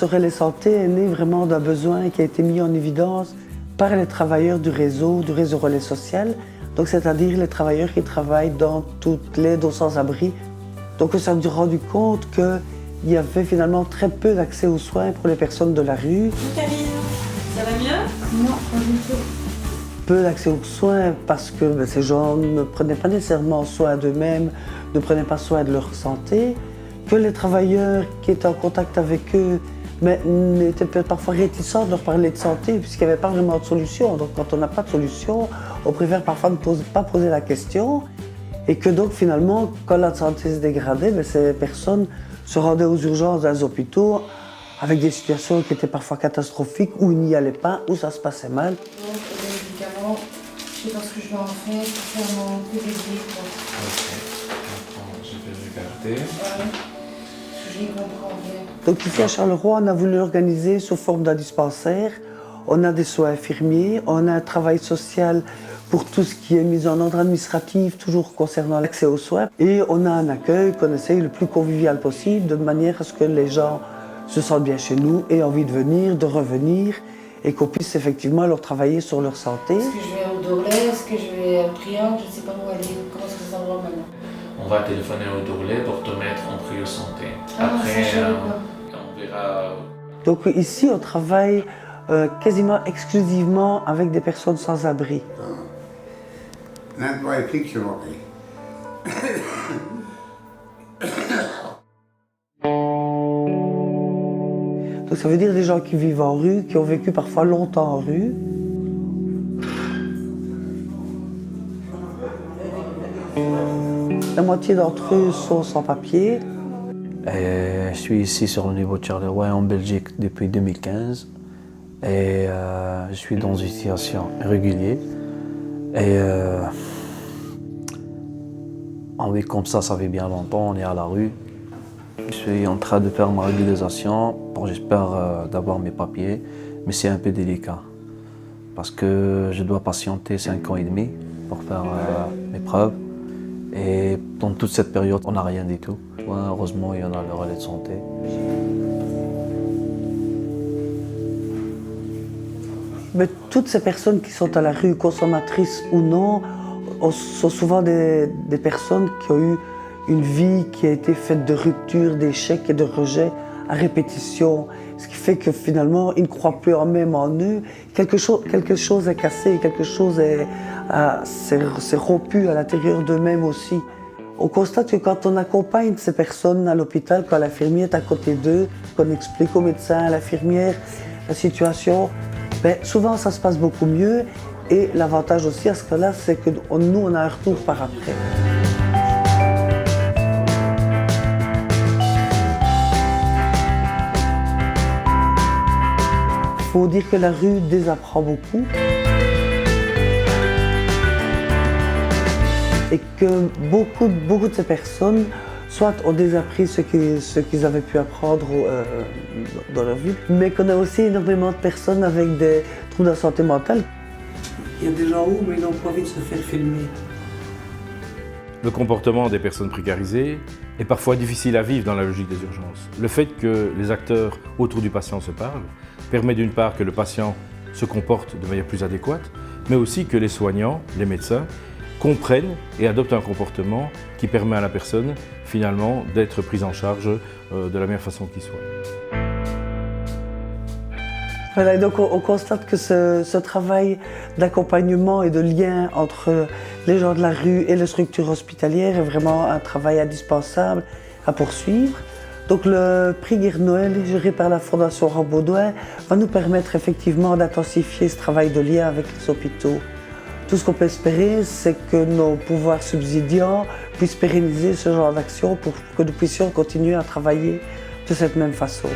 ce relais santé est né vraiment d'un besoin qui a été mis en évidence par les travailleurs du réseau relais social, donc c'est-à-dire les travailleurs qui travaillent dans toute l'aide aux sans-abri. Donc on s'est rendu compte qu'il y avait finalement très peu d'accès aux soins pour les personnes de la rue. Karine, ça va mieux? Non, pas du tout. Peu d'accès aux soins parce que ces gens ne prenaient pas nécessairement soin d'eux-mêmes, ne prenaient pas soin de leur santé, que les travailleurs qui étaient en contact avec eux étaient parfois réticents de leur parler de santé puisqu'il n'y avait pas vraiment de solution. Donc quand on n'a pas de solution, on préfère parfois ne pas poser la question et que donc finalement, quand la santé se dégradait, ces personnes se rendaient aux urgences dans les hôpitaux avec des situations qui étaient parfois catastrophiques, où ils n'y allaient pas, où ça se passait mal. Donc, les médicaments, je sais pas ce que je vais en faire pour faire mon PVD, quoi. Ok, je vais regarder. Ouais, parce que je n'y comprends rien. Donc ici à Charleroi, on a voulu l'organiser sous forme d'un dispensaire. On a des soins infirmiers, on a un travail social pour tout ce qui est mis en ordre administratif, toujours concernant l'accès aux soins. Et on a un accueil qu'on essaye le plus convivial possible, de manière à ce que les gens se sentent bien chez nous, aient envie de venir, de revenir, et qu'on puisse effectivement leur travailler sur leur santé. Est-ce que je vais au Dourlet, est-ce que je vais à Priant, je ne sais pas où aller, comment est-ce que ça va maintenant. On va téléphoner au Dourlet pour te mettre en prio santé. Ah, Après, ça, je savais pas. on verra. Donc ici, on travaille quasiment exclusivement avec des personnes sans abri. Nettoie fixe sur l'oreille. Donc ça veut dire des gens qui vivent en rue, qui ont vécu parfois longtemps en rue. La moitié d'entre eux sont sans papier. Je suis ici sur le niveau de Charleroi en Belgique depuis 2015 et je suis dans une situation irrégulière. Et on vit comme ça fait bien longtemps, on est à la rue. Je suis en train de faire ma régularisation, bon, j'espère d'avoir mes papiers, mais c'est un peu délicat parce que je dois patienter 5 ans et demi pour faire mes preuves. Et dans toute cette période, on n'a rien du tout. Ouais, heureusement, il y en a le relais de santé. Mais toutes ces personnes qui sont à la rue, consommatrices ou non, sont souvent des personnes qui ont eu une vie qui a été faite de ruptures, d'échecs et de rejets à répétition. Ce qui fait que finalement, ils ne croient plus en même en eux. Quelque chose est cassé, quelque chose s'est rompu à l'intérieur d'eux-mêmes aussi. On constate que quand on accompagne ces personnes à l'hôpital, quand l'infirmier est à côté d'eux, qu'on explique au médecin, à l'infirmière, la situation, souvent ça se passe beaucoup mieux. Et l'avantage aussi à ce cas-là, c'est que nous, on a un retour par après. Il faut dire que la rue désapprend beaucoup. Et que beaucoup de ces personnes, soit ont désappris ce qu'ils avaient pu apprendre dans leur vie, mais qu'on a aussi énormément de personnes avec des troubles de santé mentale. Il y a des gens où, mais ils n'ont pas envie de se faire filmer. Le comportement des personnes précarisées est parfois difficile à vivre dans la logique des urgences. Le fait que les acteurs autour du patient se parlent permet d'une part que le patient se comporte de manière plus adéquate, mais aussi que les soignants, les médecins, comprennent et adoptent un comportement qui permet à la personne, finalement, d'être prise en charge de la meilleure façon qui soit. Voilà, et donc on constate que ce travail d'accompagnement et de lien entre les gens de la rue et les structures hospitalières est vraiment un travail indispensable à poursuivre. Donc le prix Guerre Noël, géré par la Fondation Rambaudouin, va nous permettre effectivement d'intensifier ce travail de lien avec les hôpitaux. Tout ce qu'on peut espérer, c'est que nos pouvoirs subsidiants puissent pérenniser ce genre d'action pour que nous puissions continuer à travailler de cette même façon.